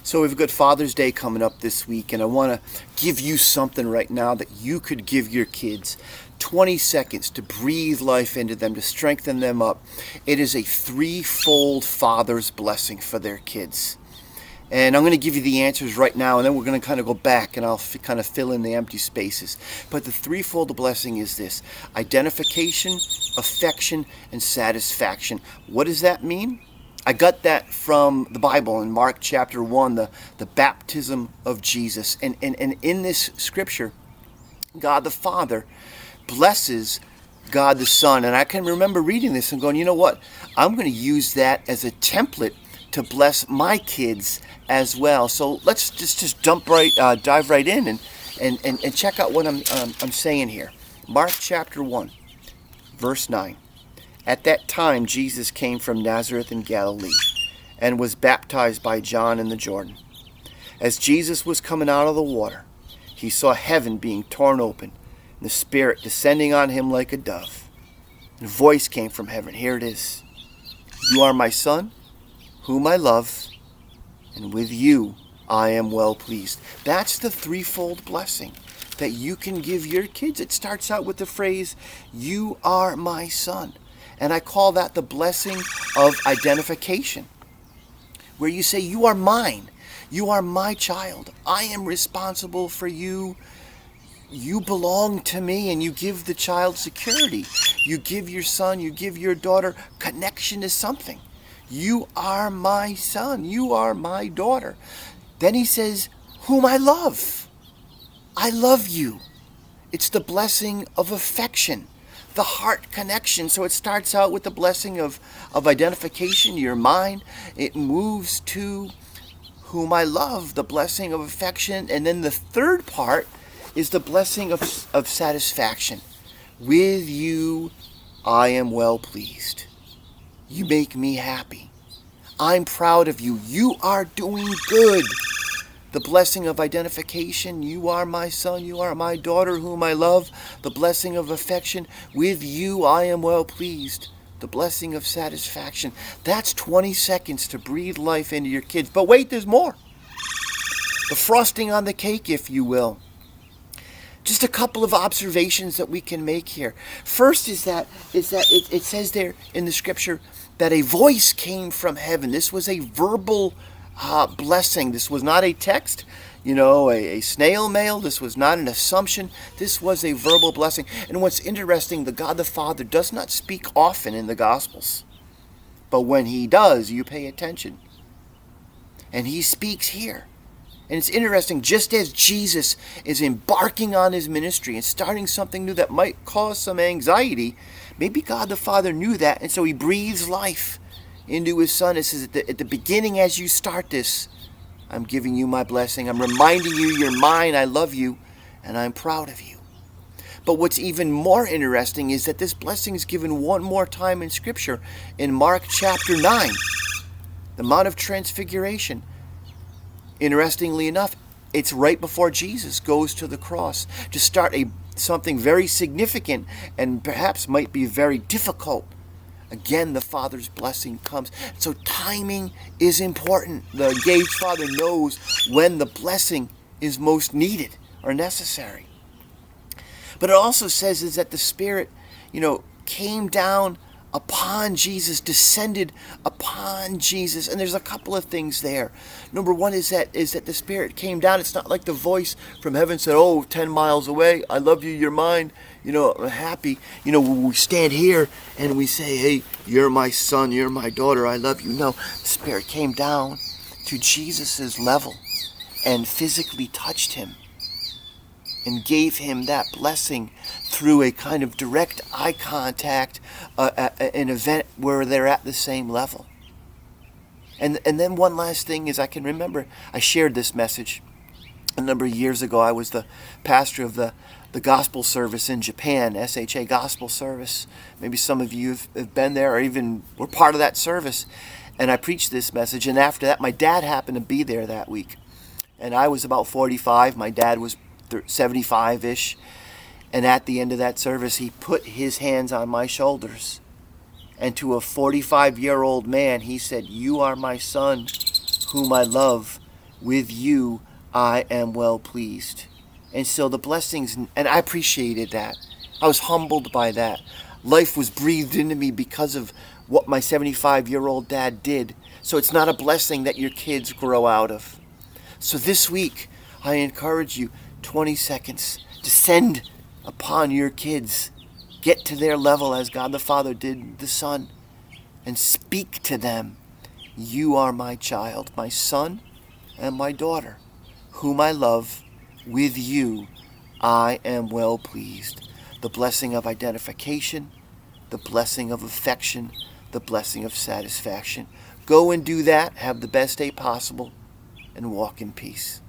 So we've got Father's Day coming up this week, and I want to give you something right now that you could give your kids. 20 seconds to breathe life into them, to strengthen them up. It is a threefold Father's blessing for their kids. And I'm going to give you the answers right now, and then we're going to kind of go back and I'll kind of fill in the empty spaces. But the threefold blessing is this: identification, affection, and satisfaction. What does that mean? I got that from the Bible in Mark chapter 1, the baptism of Jesus. And in this scripture, God the Father blesses God the Son. And I can remember reading this and going, you know what? I'm going to use that as a template to bless my kids as well. So let's just dive right in and check out what I'm saying here. Mark chapter 1, verse 9. At that time, Jesus came from Nazareth in Galilee and was baptized by John in the Jordan. As Jesus was coming out of the water, he saw heaven being torn open, and the Spirit descending on him like a dove. And a voice came from heaven. Here it is. You are my Son, whom I love, and with you I am well pleased. That's the threefold blessing that you can give your kids. It starts out with the phrase, you are my son. And I call that the blessing of identification, where you say, you are mine. You are my child. I am responsible for you. You belong to me, and you give the child security. You give your son, you give your daughter connection to something. You are my son. You are my daughter. Then he says, whom I love. I love you. It's the blessing of affection, the heart connection. So it starts out with the blessing of identification, your mind. It moves to whom I love, the blessing of affection. And then the third part is the blessing of satisfaction. With you, I am well pleased. You make me happy. I'm proud of you. You are doing good. The blessing of identification, you are my son, you are my daughter whom I love. The blessing of affection, with you I am well pleased. The blessing of satisfaction. That's 20 seconds to breathe life into your kids. But wait, there's more. The frosting on the cake, if you will. Just a couple of observations that we can make here. First is that it says there in the scripture that a voice came from heaven. This was a verbal blessing. This was not a text, a snail mail. This was not an assumption. This was a verbal blessing. And what's interesting, the God the Father does not speak often in the Gospels. But when he does, you pay attention. And he speaks here. And it's interesting, just as Jesus is embarking on his ministry and starting something new that might cause some anxiety, maybe God the Father knew that, and so he breathes life into his son. It says at the beginning, as you start this, I'm giving you my blessing. I'm reminding you you're mine, I love you, and I'm proud of you. But what's even more interesting is that this blessing is given one more time in Scripture in Mark chapter 9, the Mount of Transfiguration. Interestingly enough, it's right before Jesus goes to the cross to start something very significant and perhaps might be very difficult. Again, the Father's blessing comes. So timing is important. The engaged father knows when the blessing is most needed or necessary. But it also says is that the Spirit, came down upon Jesus, descended upon Jesus. And there's a couple of things there. Number one is that the Spirit came down. It's not like the voice from heaven said, 10 miles away, I love you, you're mine, I'm happy. We stand here and we say, hey, you're my son, you're my daughter, I love you. No, the Spirit came down to Jesus's level and physically touched him and gave him that blessing through a kind of direct eye contact, an event where they're at the same level. And then one last thing is I can remember I shared this message a number of years ago. I was the pastor of the gospel service in Japan, SHA Gospel Service. Maybe some of you have been there or even were part of that service. And I preached this message. And after that, my dad happened to be there that week. And I was about 45. My dad was 75-ish. And at the end of that service, he put his hands on my shoulders. And to a 45-year-old man, he said, you are my son, whom I love, with you I am well pleased. And so the blessings, and I appreciated that. I was humbled by that. Life was breathed into me because of what my 75-year-old dad did. So it's not a blessing that your kids grow out of. So this week, I encourage you, 20 seconds, descend upon your kids. Get to their level as God the Father did the Son, and speak to them. You are my child, my son and my daughter, whom I love. With you I am well pleased. The blessing of identification, the blessing of affection, the blessing of satisfaction. Go and do that. Have the best day possible and walk in peace.